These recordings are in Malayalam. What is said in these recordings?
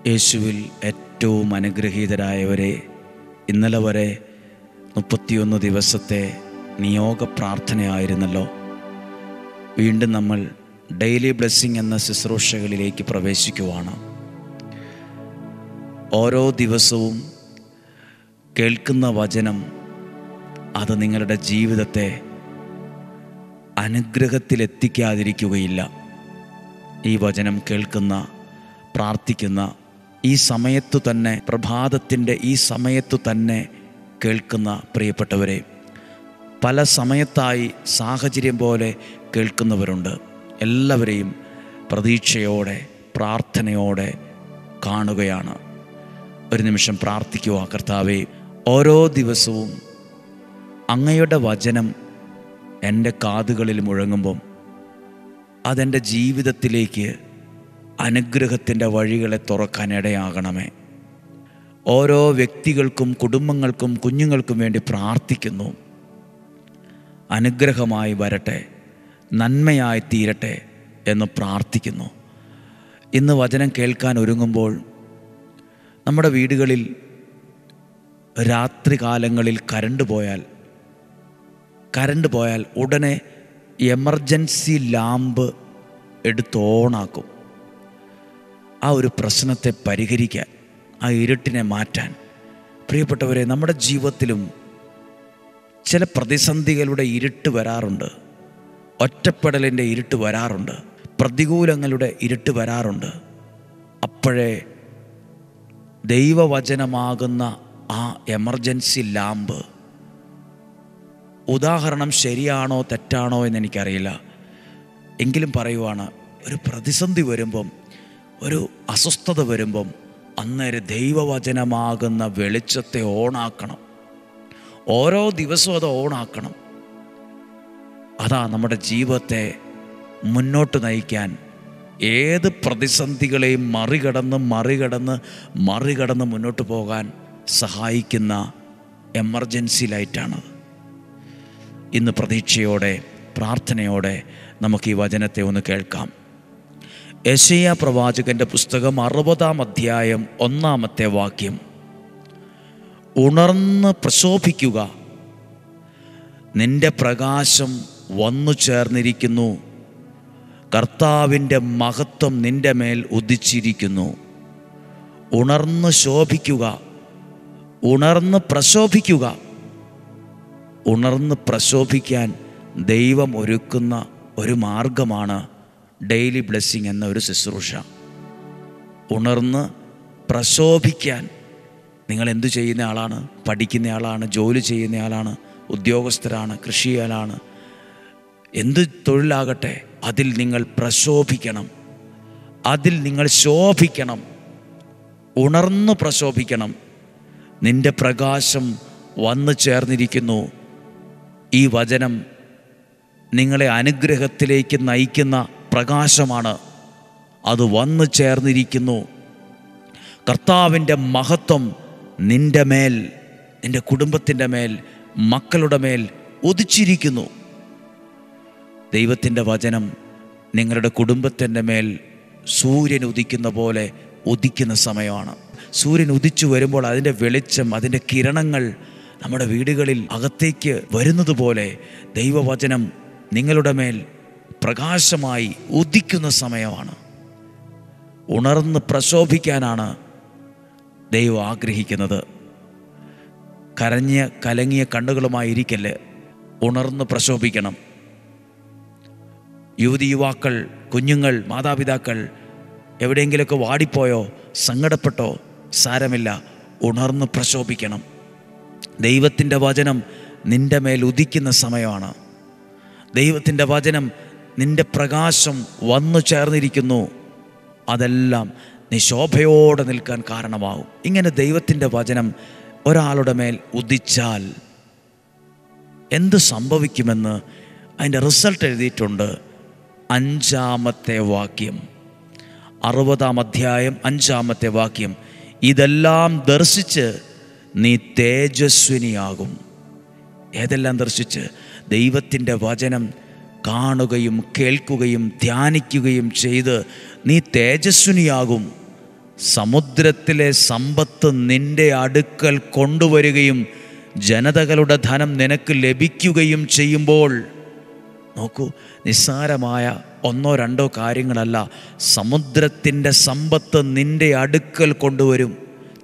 യേശുവിൽ ഏറ്റവും അനുഗ്രഹീതരായവരെ, ഇന്നലെ വരെ 31 ദിവസത്തെ നിയോഗ പ്രാർത്ഥനയായിരുന്നല്ലോ. വീണ്ടും നമ്മൾ ഡെയിലി ബ്ലെസ്സിങ് എന്ന ശുശ്രൂഷകളിലേക്ക് പ്രവേശിക്കുവാണ്. ഓരോ ദിവസവും കേൾക്കുന്ന വചനം അത് നിങ്ങളുടെ ജീവിതത്തെ അനുഗ്രഹത്തിലെത്തിക്കാതിരിക്കുകയില്ല. ഈ വചനം കേൾക്കുന്ന, പ്രാർത്ഥിക്കുന്ന ഈ സമയത്തു തന്നെ, പ്രഭാതത്തിൻ്റെ ഈ സമയത്തു തന്നെ കേൾക്കുന്ന പ്രിയപ്പെട്ടവരെ, പല സമയത്തായി സാഹചര്യം പോലെ കേൾക്കുന്നവരുണ്ട്. എല്ലാവരെയും പ്രതീക്ഷയോടെ, പ്രാർത്ഥനയോടെ കാണുകയാണ്. ഒരു നിമിഷം പ്രാർത്ഥിക്കുക. കർത്താവേ, ഓരോ ദിവസവും അങ്ങയുടെ വചനം എൻ്റെ കാതുകളിൽ മുഴങ്ങുമ്പം അതെൻ്റെ ജീവിതത്തിലേക്ക് അനുഗ്രഹത്തിൻ്റെ വഴികളെ തുറക്കാൻ ഇടയാകണമേ. ഓരോ വ്യക്തികൾക്കും, കുടുംബങ്ങൾക്കും, കുഞ്ഞുങ്ങൾക്കും വേണ്ടി പ്രാർത്ഥിക്കുന്നു. അനുഗ്രഹമായി വരട്ടെ, നന്മയായി തീരട്ടെ എന്ന് പ്രാർത്ഥിക്കുന്നു. ഇന്ന് വചനം കേൾക്കാൻ ഒരുങ്ങുമ്പോൾ നമ്മുടെ വീടുകളിൽ രാത്രി കാലങ്ങളിൽ കരണ്ട് പോയാൽ ഉടനെ എമർജൻസി ലാമ്പ് എടുത്ത് ഓണാക്കും. ആ ഒരു പ്രശ്നത്തെ പരിഹരിക്കാൻ, ആ ഇരുട്ടിനെ മാറ്റാൻ. പ്രിയപ്പെട്ടവരെ, നമ്മുടെ ജീവിതത്തിലും ചില പ്രതിസന്ധികളുടെ ഇരുട്ട് വരാറുണ്ട്, ഒറ്റപ്പെടലിൻ്റെ ഇരുട്ട് വരാറുണ്ട്, പ്രതികൂലങ്ങളുടെ ഇരുട്ട് വരാറുണ്ട്. അപ്പോഴേ ദൈവവചനമാകുന്ന ആ എമർജൻസി ലാമ്പ്, ഉദാഹരണം ശരിയാണോ തെറ്റാണോ എന്നെനിക്കറിയില്ല, എങ്കിലും പറയുവാണ്, ഒരു പ്രതിസന്ധി വരുമ്പം, ഒരു അസ്വസ്ഥത വരുമ്പം അന്നേരം ദൈവവചനമാകുന്ന വെളിച്ചത്തെ ഓണാക്കണം. ഓരോ ദിവസവും അത് ഓണാക്കണം. അതാ നമ്മുടെ ജീവിതത്തെ മുന്നോട്ട് നയിക്കാൻ, ഏത് പ്രതിസന്ധികളെയും മറികടന്ന് മുന്നോട്ട് പോകാൻ സഹായിക്കുന്ന എമർജൻസി ലൈറ്റാണത്. ഇന്ന് പ്രതീക്ഷയോടെ, പ്രാർത്ഥനയോടെ നമുക്ക് ഈ വചനത്തെ ഒന്ന് കേൾക്കാം. യെശയ്യാ പ്രവാചകൻ്റെ പുസ്തകം 60-ാം അധ്യായം 1-ാമത്തെ വാക്യം. ഉണർന്ന് പ്രശോഭിക്കുക, നിന്റെ പ്രകാശം വന്നു ചേർന്നിരിക്കുന്നു, കർത്താവിൻ്റെ മഹത്വം നിന്റെ മേൽ ഉദിച്ചിരിക്കുന്നു. ഉണർന്ന് ശോഭിക്കുക, ഉണർന്ന് പ്രശോഭിക്കുക. ഉണർന്ന് പ്രശോഭിക്കാൻ ദൈവം ഒരുക്കുന്ന ഒരു മാർഗമാണ് ഡെയിലി ബ്ലെസ്സിങ് എന്ന ഒരു ശുശ്രൂഷ. ഉണർന്ന് പ്രശോഭിക്കാൻ നിങ്ങൾ എന്തു ചെയ്യുന്ന ആളാണ്? പഠിക്കുന്ന ആളാണ്, ജോലി ചെയ്യുന്ന ആളാണ്, ഉദ്യോഗസ്ഥരാണ്, കൃഷിയാലാണ്, എന്ത് തൊഴിലാകട്ടെ, അതിൽ നിങ്ങൾ പ്രശോഭിക്കണം, അതിൽ നിങ്ങൾ ശോഭിക്കണം, ഉണർന്ന് പ്രശോഭിക്കണം. നിന്റെ പ്രകാശം വന്നു ചേർന്നിരിക്കുന്നു. ഈ വചനം നിങ്ങളെ അനുഗ്രഹത്തിലേക്ക് നയിക്കുന്ന പ്രകാശമാണ്. അത് വന്നു ചേർന്നിരിക്കുന്നു. കർത്താവിൻ്റെ മഹത്വം നിൻ്റെ മേൽ, നിൻ്റെ കുടുംബത്തിൻ്റെ മേൽ, മക്കളുടെ മേൽ ഉദിച്ചിരിക്കുന്നു. ദൈവത്തിൻ്റെ വചനം നിങ്ങളുടെ കുടുംബത്തിൻ്റെ മേൽ സൂര്യൻ ഉദിക്കുന്ന പോലെ ഉദിക്കുന്ന സമയമാണ്. സൂര്യൻ ഉദിച്ചു വരുമ്പോൾ അതിൻ്റെ വെളിച്ചം, അതിൻ്റെ കിരണങ്ങൾ നമ്മുടെ വീടുകളിൽ അകത്തേക്ക് വരുന്നത് പോലെ ദൈവവചനം നിങ്ങളുടെ മേൽ പ്രകാശമായി ഉദിക്കുന്ന സമയമാണ്. ഉണർന്ന് പ്രശോഭിക്കാനാണ് ദൈവം ആഗ്രഹിക്കുന്നത്. കലങ്ങിയ കണ്ണുകളുമായി ഇരിക്കല്ലേ, ഉണർന്ന് പ്രശോഭിക്കണം. യുവതിയുവാക്കൾ, കുഞ്ഞുങ്ങൾ, മാതാപിതാക്കൾ എവിടെയെങ്കിലുമൊക്കെ വാടിപ്പോയോ, സങ്കടപ്പെട്ടോ, സാരമില്ല, ഉണർന്ന് പ്രശോഭിക്കണം. ദൈവത്തിൻ്റെ വചനം നിൻ്റെ മേൽ ഉദിക്കുന്ന സമയമാണ്. ദൈവത്തിൻ്റെ വചനം, നിൻ്റെ പ്രകാശം വന്നു ചേർന്നിരിക്കുന്നു. അതെല്ലാം നീ ശോഭയോടെ നിൽക്കാൻ കാരണമാവും. ഇങ്ങനെ ദൈവത്തിൻ്റെ വചനം ഒരാളുടെ മേൽ ഉദിച്ചാൽ എന്ത് സംഭവിക്കുമെന്ന് അതിൻ്റെ റിസൾട്ട് എഴുതിയിട്ടുണ്ട്. 5-ാമത്തെ വാക്യം, 60-ാം അധ്യായം 5-ാമത്തെ വാക്യം. ഇതെല്ലാം ദർശിച്ച് നീ തേജസ്വിനിയാകും. ഏതെല്ലാം ദർശിച്ച്? ദൈവത്തിൻ്റെ വചനം കാണുകയും കേൾക്കുകയും ധ്യാനിക്കുകയും ചെയ്ത് നീ തേജസ്വിനിയാകും. സമുദ്രത്തിലെ സമ്പത്ത് നിന്റെ അടുക്കൽ കൊണ്ടുവരികയും ജനതകളുടെ ധനം നിനക്ക് ലഭിക്കുകയും ചെയ്യുമ്പോൾ, നോക്കൂ, നിസ്സാരമായ ഒന്നോ രണ്ടോ കാര്യങ്ങളല്ല, സമുദ്രത്തിൻ്റെ സമ്പത്ത് നിന്റെ അടുക്കൽ കൊണ്ടുവരും.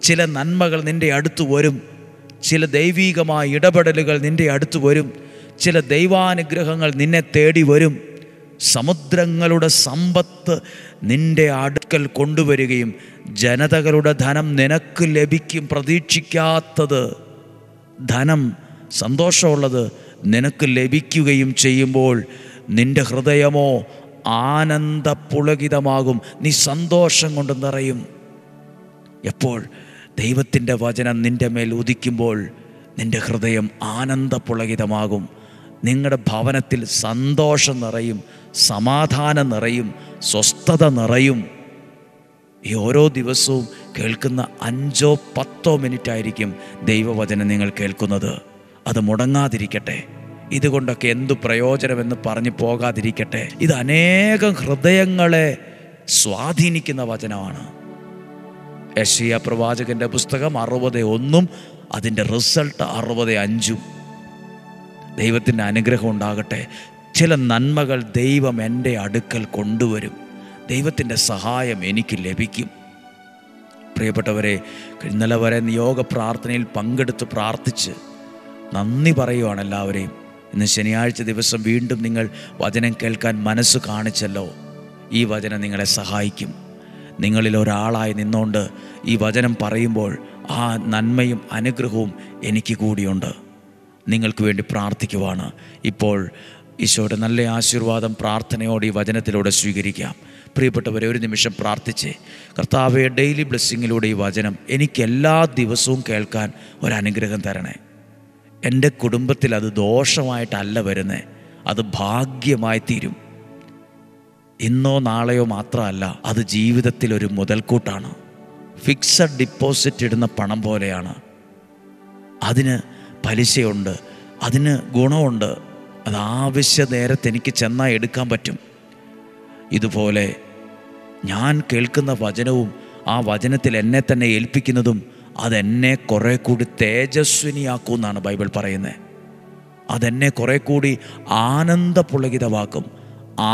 ചില നന്മകൾ നിന്റെ അടുത്ത് വരും, ചില ദൈവീകമായ ഇടപെടലുകൾ നിന്റെ അടുത്ത് വരും, ചില ദൈവാനുഗ്രഹങ്ങൾ നിന്നെ തേടി വരും. സമുദ്രങ്ങളുടെ സമ്പത്ത് നിന്റെ അടുക്കൽ കൊണ്ടുവരികയും ജനതകളുടെ ധനം നിനക്ക് ലഭിക്കും. പ്രതീക്ഷിക്കാത്തത്, ധനം, സന്തോഷമുള്ളത് നിനക്ക് ലഭിക്കുകയും ചെയ്യുമ്പോൾ നിന്റെ ഹൃദയമോ ആനന്ദപുളകിതമാകും. നീ സന്തോഷം കൊണ്ട് നിറയും. എപ്പോൾ ദൈവത്തിൻ്റെ വചനം നിൻ്റെ മേൽ ഉദിക്കുമ്പോൾ നിൻ്റെ ഹൃദയം ആനന്ദപുളകിതമാകും. നിങ്ങളുടെ ഭവനത്തിൽ സന്തോഷം നിറയും, സമാധാനം നിറയും, സ്വസ്ഥത നിറയും. ഈ ഓരോ ദിവസവും കേൾക്കുന്ന 5-10 മിനിറ്റായിരിക്കും ദൈവവചനം നിങ്ങൾ കേൾക്കുന്നത്. അത് മുടങ്ങാതിരിക്കട്ടെ. ഇതുകൊണ്ടൊക്കെ എന്തു പ്രയോജനമെന്ന് പറഞ്ഞു പോകാതിരിക്കട്ടെ. ഇത് അനേകം ഹൃദയങ്ങളെ സ്വാധീനിക്കുന്ന വചനമാണ്. യെശയ്യാ പ്രവാചകൻ്റെ പുസ്തകം 61, അതിൻ്റെ റിസൾട്ട് 65. ദൈവത്തിൻ്റെ അനുഗ്രഹം ഉണ്ടാകട്ടെ. ചില നന്മകൾ ദൈവം എൻ്റെ അടുക്കൽ കൊണ്ടുവരും. ദൈവത്തിൻ്റെ സഹായം എനിക്ക് ലഭിക്കും. പ്രിയപ്പെട്ടവരെ, ഇന്നലെ വരെ നിയോഗ പ്രാർത്ഥനയിൽ പങ്കെടുത്ത് പ്രാർത്ഥിച്ച് നന്ദി പറയുവാണ് എല്ലാവരെയും. ഇന്ന് ശനിയാഴ്ച ദിവസം വീണ്ടും നിങ്ങൾ വചനം കേൾക്കാൻ മനസ്സ് കാണിച്ചല്ലോ. ഈ വചനം നിങ്ങളെ സഹായിക്കും. നിങ്ങളിൽ ഒരാളായി നിന്നുകൊണ്ട് ഈ വചനം പറയുമ്പോൾ ആ നന്മയും അനുഗ്രഹവും എനിക്ക് കൂടിയുണ്ട്. നിങ്ങൾക്ക് വേണ്ടി പ്രാർത്ഥിക്കുവാണ്. ഇപ്പോൾ ഈശോയുടെ നല്ല ആശീർവാദം പ്രാർത്ഥനയോടെ ഈ വചനത്തിലൂടെ സ്വീകരിക്കാം. പ്രിയപ്പെട്ടവരെ, ഒരു നിമിഷം പ്രാർത്ഥിച്ചേ. കർത്താവേ, ഡെയിലി ബ്ലെസ്സിങ്ങിലൂടെ ഈ വചനം എനിക്ക് എല്ലാ ദിവസവും കേൾക്കാൻ ഒരനുഗ്രഹം തരണേ. എൻ്റെ കുടുംബത്തിൽ അത് ദോഷമായിട്ടല്ല വരുന്നത്, അത് ഭാഗ്യമായി തീരും. ഇന്നോ നാളെയോ മാത്രമല്ല, അത് ജീവിതത്തിൽ ഒരു മുതൽക്കൂട്ടാണ്. ഫിക്സഡ് ഡിപ്പോസിറ്റ് ഇടുന്ന പണം പോലെയാണ്. അതിന് പലിശയുണ്ട്, അതിന് ഗുണമുണ്ട്. അത് ആവശ്യ നേരത്ത് എനിക്ക് ചെന്നാൽ എടുക്കാൻ പറ്റും. ഇതുപോലെ ഞാൻ കേൾക്കുന്ന വചനവും ആ വചനത്തിൽ എന്നെ തന്നെ ഏൽപ്പിക്കുന്നതും അതെന്നെ കുറേ കൂടി തേജസ്വിനിയാക്കും എന്നാണ് ബൈബിൾ പറയുന്നത്. അതെന്നെ കുറേ കൂടി ആനന്ദപുളകിതമാക്കും.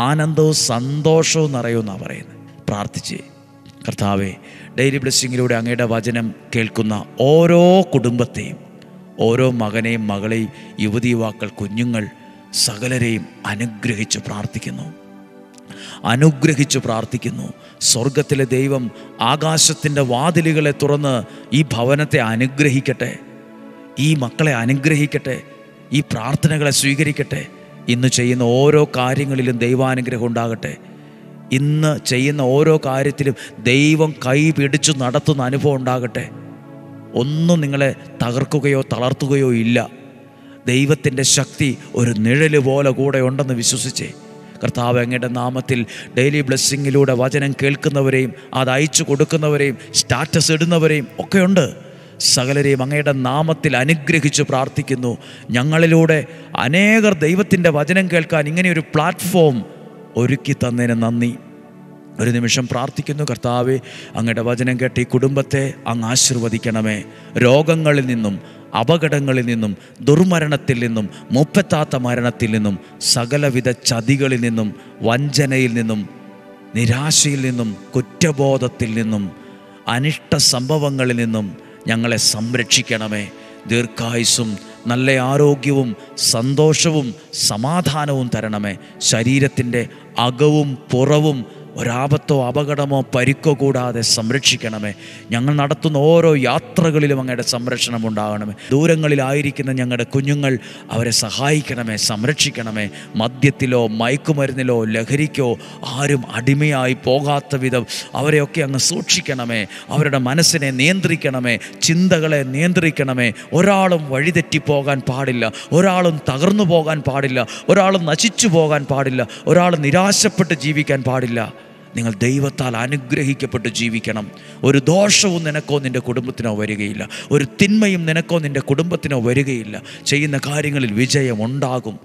ആനന്ദവും സന്തോഷവും നിറയുമെന്നാണ് പറയുന്നത്. പ്രാർത്ഥിച്ചേ. കർത്താവേ, ഡെയിലി ബ്ലെസ്സിങ്ങിലൂടെ അങ്ങയുടെ വചനം കേൾക്കുന്ന ഓരോ കുടുംബത്തെയും, ഓരോ മകനെയും മകളെയും, യുവതി യുവാക്കൾ, കുഞ്ഞുങ്ങൾ, സകലരെയും അനുഗ്രഹിച്ച് പ്രാർത്ഥിക്കുന്നു. സ്വർഗത്തിലെ ദൈവം ആകാശത്തിൻ്റെ വാതിലുകളെ തുറന്ന് ഈ ഭവനത്തെ അനുഗ്രഹിക്കട്ടെ, ഈ മക്കളെ അനുഗ്രഹിക്കട്ടെ, ഈ പ്രാർത്ഥനകളെ സ്വീകരിക്കട്ടെ. ഇന്ന് ചെയ്യുന്ന ഓരോ കാര്യങ്ങളിലും ദൈവാനുഗ്രഹം ഉണ്ടാകട്ടെ. ഇന്ന് ചെയ്യുന്ന ഓരോ കാര്യത്തിലും ദൈവം കൈ പിടിച്ചു നടത്തുന്ന അനുഭവം ഉണ്ടാകട്ടെ. ഒന്നും നിങ്ങളെ തകർക്കുകയോ തളർത്തുകയോ ഇല്ല. ദൈവത്തിൻ്റെ ശക്തി ഒരു നിഴല് പോലെ കൂടെ ഉണ്ടെന്ന് വിശ്വസിച്ചേ. കർത്താവ്, അങ്ങയുടെ നാമത്തിൽ ഡെയിലി ബ്ലെസ്സിങ്ങിലൂടെ വചനം കേൾക്കുന്നവരെയും അത് അയച്ചു കൊടുക്കുന്നവരെയും സ്റ്റാറ്റസ് ഇടുന്നവരെയും ഒക്കെയുണ്ട്. സകലരെയും അങ്ങയുടെ നാമത്തിൽ അനുഗ്രഹിച്ച് പ്രാർത്ഥിക്കുന്നു. ഞങ്ങളിലൂടെ അനേകർ ദൈവത്തിൻ്റെ വചനം കേൾക്കാൻ ഇങ്ങനെയൊരു പ്ലാറ്റ്ഫോം ഒരുക്കി തന്നതിന് നന്ദി. ഒരു നിമിഷം പ്രാർത്ഥിക്കുന്നു. കർത്താവേ, അങ്ങയുടെ വചനം കേട്ട് ഈ കുടുംബത്തെ അങ്ങ് ആശീർവദിക്കണമേ. രോഗങ്ങളിൽ നിന്നും, അപകടങ്ങളിൽ നിന്നും, ദുർമരണത്തിൽ നിന്നും, മുപ്പത്താത്ത മരണത്തിൽ നിന്നും, സകലവിധ ചതികളിൽ നിന്നും, വഞ്ചനയിൽ നിന്നും, നിരാശയിൽ നിന്നും, കുറ്റബോധത്തിൽ നിന്നും, അനിഷ്ട സംഭവങ്ങളിൽ നിന്നും ഞങ്ങളെ സംരക്ഷിക്കണമേ. ദീർഘായുസ്സും നല്ല ആരോഗ്യവും സന്തോഷവും സമാധാനവും തരണമേ. ശരീരത്തിൻ്റെ അകവും പുറവും ഒരാപത്തോ അപകടമോ പരിക്കോ കൂടാതെ സംരക്ഷിക്കണമേ. ഞങ്ങൾ നടത്തുന്ന ഓരോ യാത്രകളിലും അങ്ങയുടെ സംരക്ഷണം ഉണ്ടാകണമേ. ദൂരങ്ങളിലായിരിക്കുന്ന ഞങ്ങളുടെ കുഞ്ഞുങ്ങൾ, അവരെ സഹായിക്കണമേ, സംരക്ഷിക്കണമേ. മദ്യത്തിലോ മയക്കുമരുന്നിലോ ലഹരിക്കോ ആരും അടിമയായി പോകാത്ത വിധം അവരെയൊക്കെ അങ്ങ് സൂക്ഷിക്കണമേ. അവരുടെ മനസ്സിനെ നിയന്ത്രിക്കണമേ, ചിന്തകളെ നിയന്ത്രിക്കണമേ. ഒരാളും വഴിതെറ്റിപ്പോകാൻ പാടില്ല, ഒരാളും തകർന്നു പോകാൻ പാടില്ല, ഒരാളും നശിച്ചു പോകാൻ പാടില്ല, ഒരാളും നിരാശപ്പെട്ട് ജീവിക്കാൻ പാടില്ല. നിങ്ങൾ ദൈവത്താൽ അനുഗ്രഹിക്കപ്പെട്ട് ജീവിക്കണം. ഒരു ദോഷവും നിനക്കോ നിൻ്റെ കുടുംബത്തിനോ വരികയില്ല. ഒരു തിന്മയും നിനക്കോ നിൻ്റെ കുടുംബത്തിനോ വരികയില്ല. ചെയ്യുന്ന കാര്യങ്ങളിൽ വിജയം ഉണ്ടാകും.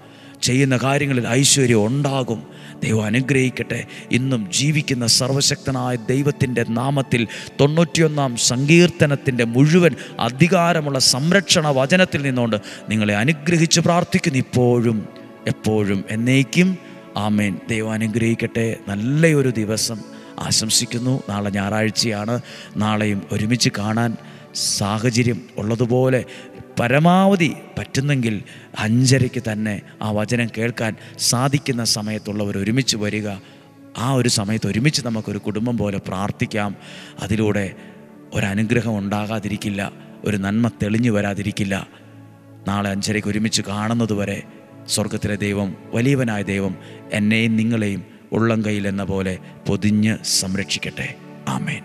ചെയ്യുന്ന കാര്യങ്ങളിൽ ഐശ്വര്യം ഉണ്ടാകും. ദൈവം അനുഗ്രഹിക്കട്ടെ. ഇന്നും ജീവിക്കുന്ന സർവശക്തനായ ദൈവത്തിൻ്റെ നാമത്തിൽ 91 സങ്കീർത്തനത്തിൻ്റെ മുഴുവൻ അധികാരമുള്ള സംരക്ഷണ വചനത്തിൽ നിന്നുകൊണ്ട് നിങ്ങളെ അനുഗ്രഹിച്ച് പ്രാർത്ഥിക്കുന്നു, ഇപ്പോഴും എപ്പോഴും എന്നേക്കും. ആമേൻ. ദൈവം അനുഗ്രഹിക്കട്ടെ. നല്ലൊരു ദിവസം ആശംസിക്കുന്നു. നാളെ ഞായറാഴ്ചയാണ്. നാളെയും ഒരുമിച്ച് കാണാൻ സാഹചര്യം ഉള്ളതുപോലെ പരമാവധി പറ്റുന്നെങ്കിൽ 5:30 തന്നെ ആ വചനം കേൾക്കാൻ സാധിക്കുന്ന സമയത്തുള്ളവർ ഒരുമിച്ച് വരിക. ആ ഒരു സമയത്ത് ഒരുമിച്ച് നമുക്കൊരു കുടുംബം പോലെ പ്രാർത്ഥിക്കാം. അതിലൂടെ ഒരനുഗ്രഹം ഉണ്ടാകാതിരിക്കില്ല, ഒരു നന്മ തെളിഞ്ഞു വരാതിരിക്കില്ല. നാളെ 5:30 ഒരുമിച്ച് കാണുന്നതുവരെ സ്വർഗത്തിലെ ദൈവം, വലിയവനായ ദൈവം എന്നെയും നിങ്ങളെയും ഉള്ളം കയ്യിൽ എന്ന പോലെ പൊതിഞ്ഞ് സംരക്ഷിക്കട്ടെ. ആമേൻ.